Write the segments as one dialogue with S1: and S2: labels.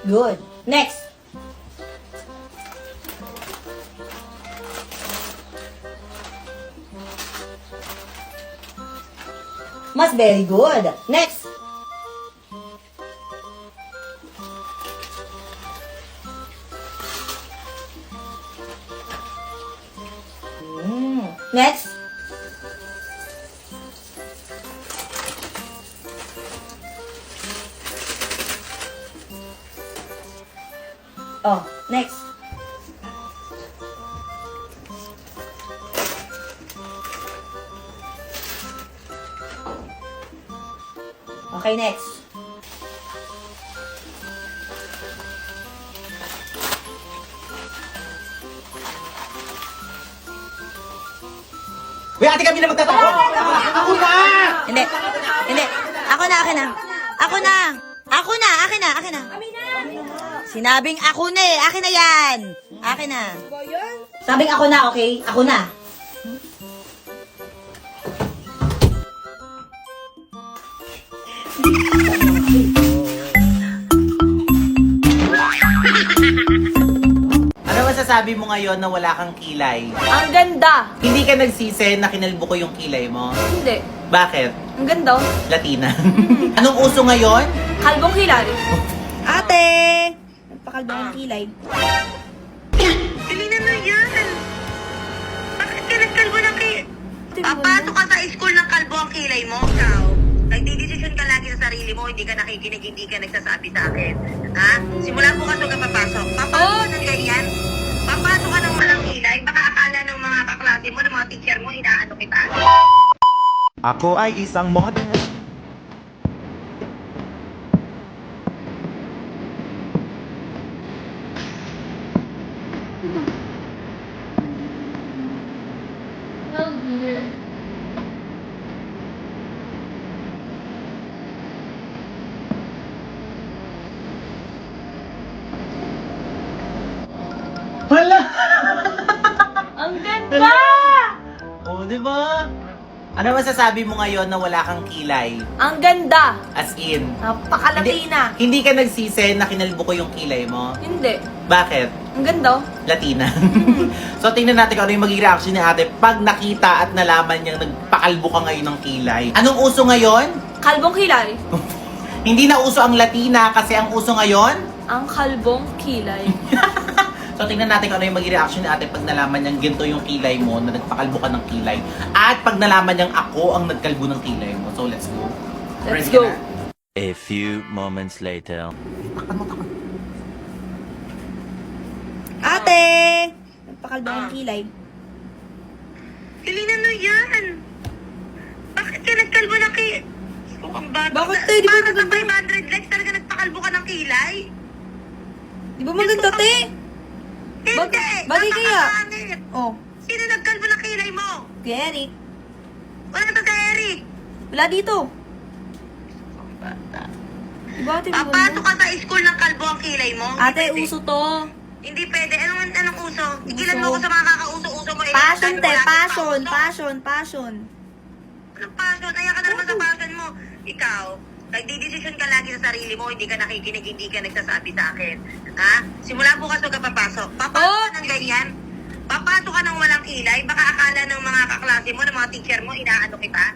S1: Good. Next. Mas very good. Next. Next. Oh, next. Okay, next.
S2: Uy, ate kami na magtatakbo! Ako na!
S1: Hindi. Hindi. Ako na, akin na. Ako na. Ako na, akin na, akin na. Sinabing ako na eh. Akin na yan. Akin na. Sabing ako na, okay? Ako na.
S2: Ano masasabi mo ngayon na wala kang kilay?
S3: Ang ganda!
S2: Hindi ka nagsisi na kinalbo ko yung kilay mo?
S3: Hindi.
S2: Bakit?
S3: Ang ganda. Oh.
S2: Latina. Anong uso ngayon?
S3: Kalbong kilay.
S1: Ate! Nagpakalbo ng kilay.
S4: Pilina na yan. Bakit ka nagkalbo ng kilay? Papasok ka sa school ng kalbo ang kilay mo, ikaw. Nagdidesisyon ka lagi sa sarili mo, hindi ka nakikinig, hindi ka nagsasabi sa akin. Ha? Simula bukas huwag ka papasok. Papasok ka ng ganyan. Papasok ka ng walang kilay. Baka akala ng mga kaklase mo, ng mga teacher mo, inaano kita.
S5: Ako ay isang model.
S2: Wala!
S3: Ang ganda!
S2: Oo, di ba? Ano masasabi mo ngayon na wala kang kilay?
S3: Ang ganda!
S2: As in,
S3: Napaka-Latina.
S2: hindi ka nagsisi na kinalbo ko yung kilay mo?
S3: Hindi.
S2: Bakit?
S3: Ang ganda. Oh.
S2: Latina. So, tingnan natin kung ano yung magiging reaction ni ate pag nakita at nalaman niyang nagpakalbo ka ngayon ng kilay. Anong uso ngayon?
S3: Kalbong kilay.
S2: Hindi na uso ang Latina kasi ang uso ngayon?
S3: Ang kalbong kilay.
S2: So, tingnan natin kung ano yung magiging reaction ni ate pag nalaman niyang ginto yung kilay mo na nagpakalbo ka ng kilay. At pag nalaman niyang ako ang nagkalbo ng kilay mo. So, let's go.
S3: Let's
S2: Ready ka
S3: go.
S2: na?
S6: A few moments later.
S1: Ate! Nagpakalbo ng kilay.
S4: Pilina na yan. Bakit ka nagkalbo ng kilay? Mukhang bata.
S1: Bakit, te? Di ba
S4: Para sa
S1: maganda?
S4: 500 likes talaga nagpakalbo ka ng kilay?
S1: Di ba maganda, te?
S4: Hindi!
S1: Bagay kaya?
S4: Napakapangit.
S1: Oh,
S4: Sino nagkalbo ng kilay mo?
S1: kay Eric.
S4: Wala to sa Eric.
S1: Wala dito. Di ba, ate?
S4: Papasok ka sa school ng kalbo ang kilay mo. Hindi
S1: Ate,
S4: pwede.
S1: uso to.
S4: Hindi pwede. Anong uso? Tigilan
S1: Uso.
S4: mo ako sa mga kakauso-uso mo.
S1: Passion, te.
S4: Wala kang
S1: Passion.
S4: pauso.
S1: Passion. Passion.
S4: Anong passion? Ayan ka na naman sa passion mo. Ikaw, nagdidesisyon ka lagi sa sarili mo, hindi ka nakikinig, hindi ka nagsasabi sa akin. Ha? Simula bukas huwag ka papasok. Papasok ka ng ganyan. Papasok ka ng walang kilay. Baka akala ng mga kaklase mo, ng mga teacher mo, inaano kita.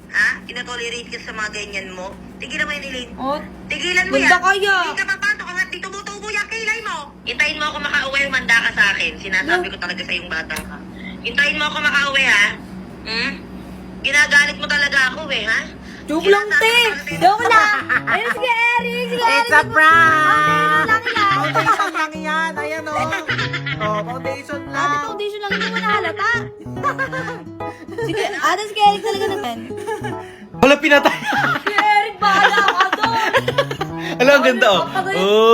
S4: Ha? Inotolerate ka sa mga ganyan mo. Tigilan mo yun, Eileen.
S1: Oh,
S4: Tigilan mo
S1: ganda
S4: yan.
S1: kaya.
S4: Hindi ka papasok hanggat di tumutubo yung kilay mo. Hintayin mo ako makauwi, manda ka sa akin. Sinasabi ko talaga sa yung bata ka. Hintayin mo ako makauwi, ha? Hmm? Ginagalit mo talaga ako, ha?
S1: joke lang, te. Joke lang. Ayun, sige, Eric. Sige, Eric.
S2: It's a prank!
S1: Lang yan.
S2: Foundation lang yan. Ayan o. Oh, foundation
S1: Ate,
S2: lang.
S1: foundation lang. Hindi mo nahalata. Sige, ate, sige, Eric talaga naman.
S2: Wala pinatay.
S3: Si Eric, bahala ka doon!
S2: Alam, ang ganda oh.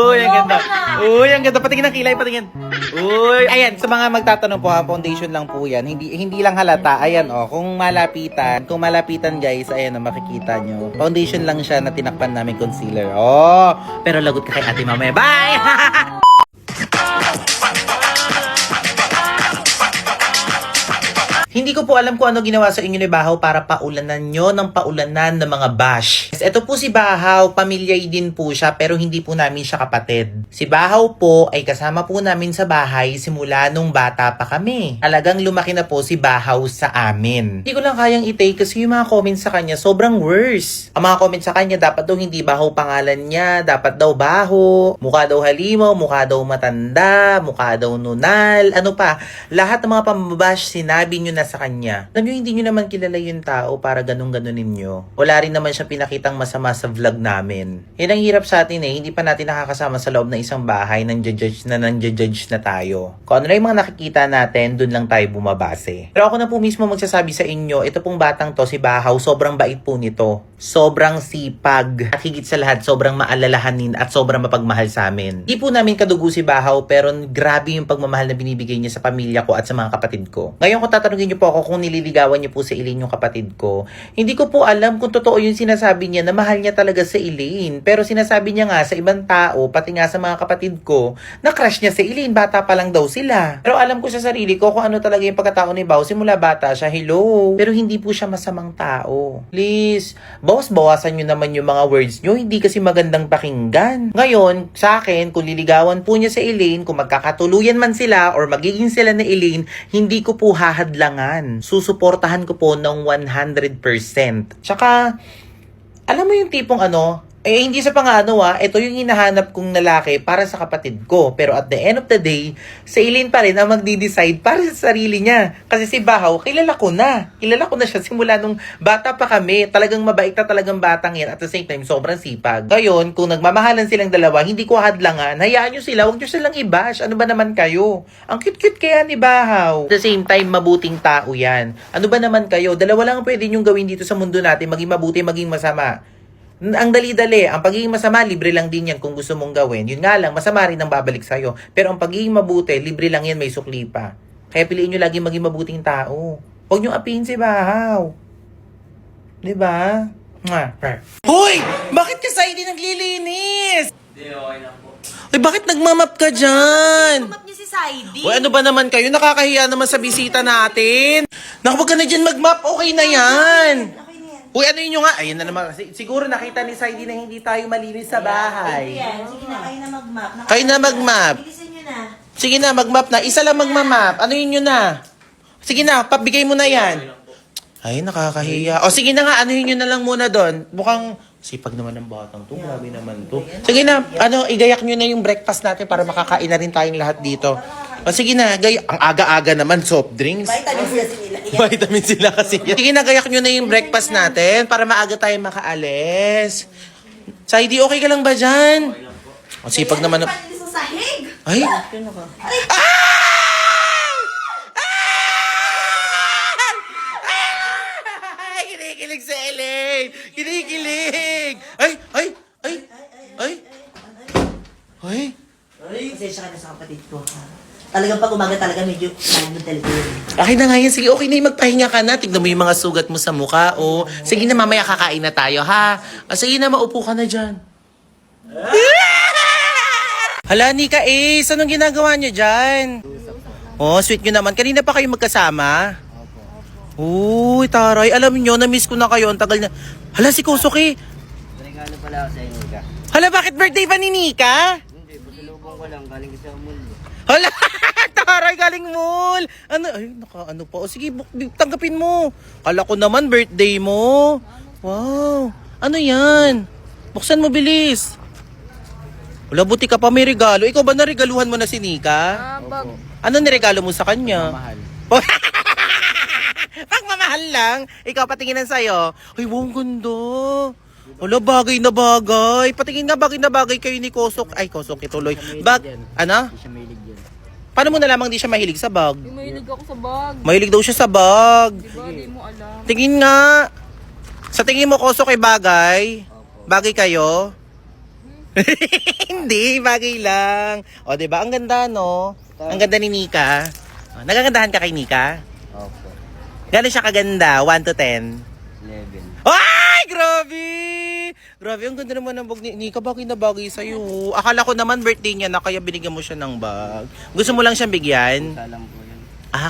S2: Uy, ang ganda. Uy, ang ganda. Patingin ng kilay, patingin. Uy, ayan, sa mga magtatanong po ha, foundation lang po yan. Hindi lang halata. Ayan oh, kung malapitan guys, ayan oh, makikita nyo. Foundation lang siya na tinakpan namin concealer. Oh, pero lagot ka kay ate mamaya. Bye! Hindi ko po alam kung ano ginawa sa inyo ni Bahaw para paulanan nyo ng paulanan ng mga bash. Ito po si Bahaw, pamilyay din po siya pero hindi po namin siya kapatid. Si Bahaw po ay kasama po namin sa bahay simula nung bata pa kami. Talagang lumaki na po si Bahaw sa amin. Hindi ko lang kayang i-take kasi yung mga comments sa kanya sobrang worse. Ang mga comments sa kanya dapat daw hindi Bahaw pangalan niya, dapat daw Baho, mukha daw halimaw, mukha daw matanda, mukha daw nunal, ano pa. Lahat ng mga pambabash sinabi nyo na sa kanya. Alam nyo, hindi nyo naman kilala yung tao para ganun-ganunin nyo. Wala rin naman siya pinakitang masama sa vlog namin. Yan ang hirap sa atin eh. Hindi pa natin nakakasama sa loob ng isang bahay nang judge na tayo. Kung ano na yung mga nakikita natin, dun lang tayo bumabase. Pero ako na po mismo magsasabi sa inyo, ito pong batang to, si Bahaw, sobrang bait po nito. Sobrang sipag. At higit sa lahat, sobrang maalalahanin at sobrang mapagmahal sa amin. Hindi po namin kadugo si Bahaw, pero grabe yung pagmamahal na binibigay niya sa pamilya ko at sa mga kapatid ko. Ngayon kung tatanungin niyo po ako kung nililigawan niyo po si Elaine yung kapatid ko, hindi ko po alam kung totoo yung sinasabi niya na mahal niya talaga sa Elaine. Pero sinasabi niya nga sa ibang tao, pati nga sa mga kapatid ko, na crush niya si Elaine, bata pa lang daw sila. Pero alam ko sa sarili ko kung ano talaga yung pagkatao ni Bahaw. Simula bata siya, hello. Pero hindi po siya masamang tao. Please, bawasan niyo naman yung mga words niyo, hindi kasi magandang pakinggan. Ngayon, sa akin, kung liligawan po niya sa Elaine, kung magkakatuluyan man sila or magiging sila na Elaine, hindi ko po hahadlangan. Susuportahan ko po ng 100%. Tsaka, alam mo yung tipong ano, hindi sa pang-ano ito yung hinahanap kong lalaki para sa kapatid ko. Pero at the end of the day, si Elaine pa rin ang magdi-decide para sa sarili niya. Kasi si Bahaw, kilala ko na. Kilala ko na siya simula nung bata pa kami. Talagang mabait na talagang batang yan. At the same time, sobrang sipag. Ngayon, kung nagmamahalan silang dalawa, hindi ko hadlangan. Hayaan nyo sila, huwag nyo silang i-bash. Ano ba naman kayo? Ang cute-cute kaya ni Bahaw. At the same time, mabuting tao yan. Ano ba naman kayo? Dalawa lang ang pwede nyong gawin dito sa mundo natin. Maging mabuti, maging masama. Ang dali-dali, ang pagiging masama, libre lang din yan kung gusto mong gawin. Yun nga lang, masama rin ang babalik sa'yo. Pero ang pagiging mabuti, libre lang yan, may sukli pa. Kaya piliin nyo lagi maging mabuting tao. Huwag nyo apihin si Bahaw. Diba? Hoy! Bakit ka sa hindi naglilinis? Hindi, okay lang po. Ay, bakit nagmamap ka dyan?
S1: Tumap niya si Saidi.
S2: Uy, ano ba naman kayo? Nakakahiya naman sa bisita natin. Naku, wag ka na dyan mag-map. Okay na yan. Uy, ano yun yung nga? Ayun na naman. Siguro nakita ni Saidi na hindi tayo malinis sa bahay.
S1: Yan, sige na, kayo na mag-map.
S2: Kayo na mag-map.
S1: Bilisan nyo na.
S2: Sige na, mag-map na. Isa lang mag-map. Ano yun yun na? Sige na, pabigay mo na yan. Ay, nakakahiya. O sige na nga, ano yun na lang muna doon. Mukhang sipag naman ng batang to. Grabe naman to. Sige na, igayak nyo na yung breakfast natin para makakain na rin tayong lahat dito. O sige na, ang aga-aga naman, soft drinks.
S1: Vitamins kasi nila.
S2: Vitamin sila kasi yan. Sige na, gayak nyo na yung breakfast natin para maaga tayo makaalis. Saidi, okay ka lang ba dyan? Ang sipag naman.
S1: Sa sahig.
S2: Ay! Kinikilig si Elaine! Kinikilig! Ay!
S1: Pasensya ka na sa kapatid ko. Talagang pag umaga talaga medyo nandun talaga yun.
S2: Okay na nga yan. Sige, okay na yung magpahinga ka na. Tignan mo yung mga sugat mo sa mukha. O, sige na, mamaya kakain na tayo, ha? Sige na, maupo ka na dyan. Hala, Nika Ace, anong ginagawa niyo dyan? Oh, sweet nyo naman. Kanina pa kayo magkasama? Uy, taray. Alam nyo, na-miss ko na kayo. Ang tagal na. Hala, si Kosuke.
S7: Regalo pala ako sa inyo, Nika.
S2: Hala, bakit birthday pa ni Nika?
S7: Hindi, pasalubong ko lang. Galing kasi ako mall.
S2: Hala, taray, galing mall. Ano pa? O sige, tanggapin mo. Kala ko naman birthday mo. Wow. Ano yan? Buksan mo bilis. Wala, buti ka pa may regalo. Ikaw ba naregaluhan mo na si Nika? Ano niregalo mo sa kanya?
S7: Mahal.
S2: Pagmamahal lang. Ikaw, patinginan sa'yo. Ay, wow, ang ganda. Wala, bagay na bagay. Patingin nga, bagay na bagay kayo ni Kosok. Ay, Kosok, ituloy. Ano?
S7: Hindi siya mahilig yan.
S2: Paano mo nalamang di siya mahilig sa bag?
S3: Mahilig ako sa bag.
S2: Mahilig daw siya sa bag.
S3: Diba? Di mo alam.
S2: Tingin nga. Sa tingin mo, Kosok, ay bagay? Bagay kayo? Hindi, bagay lang. O, diba? Ang ganda, no? Ang ganda ni Nika. O, nagagandahan ka kay Nika?
S7: Opo.
S2: Gano'n siya kaganda? 1 to 10?
S7: 11.
S2: Ay, grabe! Grabe, ang ganda naman ng bag ni Nika. Bagay na bagay sa'yo. Akala ko naman birthday niya na kaya binigyan mo siya ng bag. Gusto mo lang siyang bigyan?
S7: Salam po yun.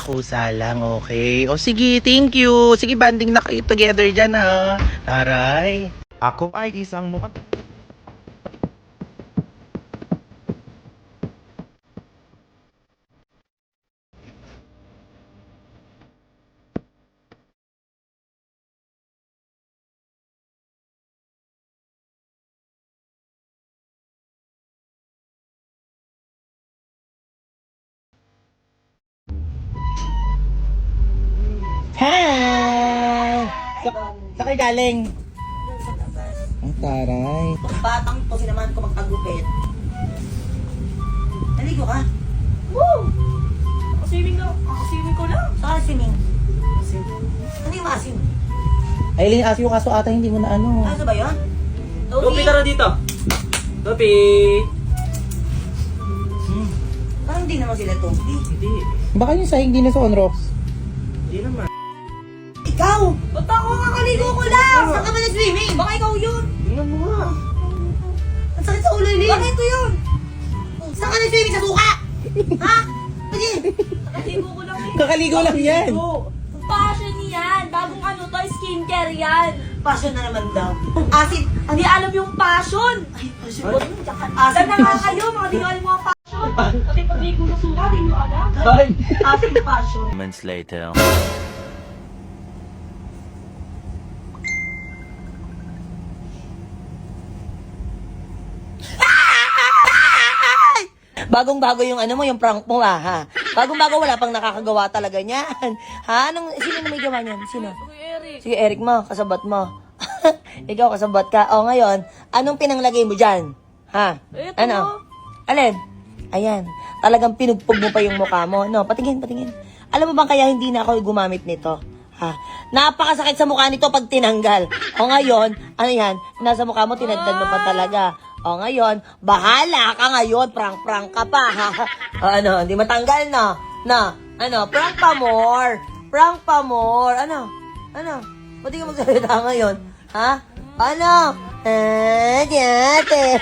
S2: Kusa lang, okay. O sige, thank you. Sige, banding na kayo together dyan, ha. Taray.
S5: Ako ay isang mod.
S2: Hi! Sa kayo galing? Ang taray.
S1: Batang to, sinamahan ko magpagupit. Naligo ka? Woo! Swimming ko lang. Saan swimming? Ano yung asim?
S2: Aileen, ask yung kaso ata hindi mo na ano.
S1: Ano ba yun?
S7: Topi, tara dito. Topi.
S1: Parang hindi naman sila topi.
S7: Hindi.
S2: Baka yung sahig din na sa Onrox.
S7: Hindi naman.
S1: Ikaw! Ba't ako kakaligo ko lang? Saan ka ba na-swimming? Baka ikaw yun.
S7: Tingnan mo nga.
S1: Ang sakit sa ulo, Eileen. Bakit ko yun? Saan ka na-swimming? Sa suka? Ha? Pwede.
S3: Nakaligo ko lang eh.
S2: Kakaligo lang yan.
S3: Passion yan. Bagong ano to, skincare yan.
S1: Passion na naman daw. Acid.
S3: Hindi alam yung passion.
S1: Ay, passion.
S3: Asan na nga kayo, mga di nyo alam mga passion. Pati pagligo ng suka, di nyo alam.
S1: Acid passion.
S6: Moments later.
S1: Bagong-bago yung ano mo, yung prank mo ha. Bagong-bago, wala pang nakakagawa talaga niyan. Ha? Sino na may gawa niyan? Sino?
S3: Kuya Eric.
S1: Sige, Eric mo, kasabat mo. Ikaw, kasabat ka. O, ngayon, anong pinanglagay mo dyan? Ha?
S3: Ito.
S1: Ano? Alin? Ayan. Talagang pinugpog mo pa yung mukha mo. No, patingin. Alam mo bang kaya hindi na ako gumamit nito? Ha? Napakasakit sa mukha nito pag tinanggal. O ngayon, ano yan? Nasa mukha mo, tinagdag mo pa talaga. O ngayon, bahala ka ngayon. Prank ka pa, ha? O, ano, hindi matanggal na. Na, ano, prank pa more. Ano? Ba't di ka magsalita ngayon? Ha? Ano? Diyate.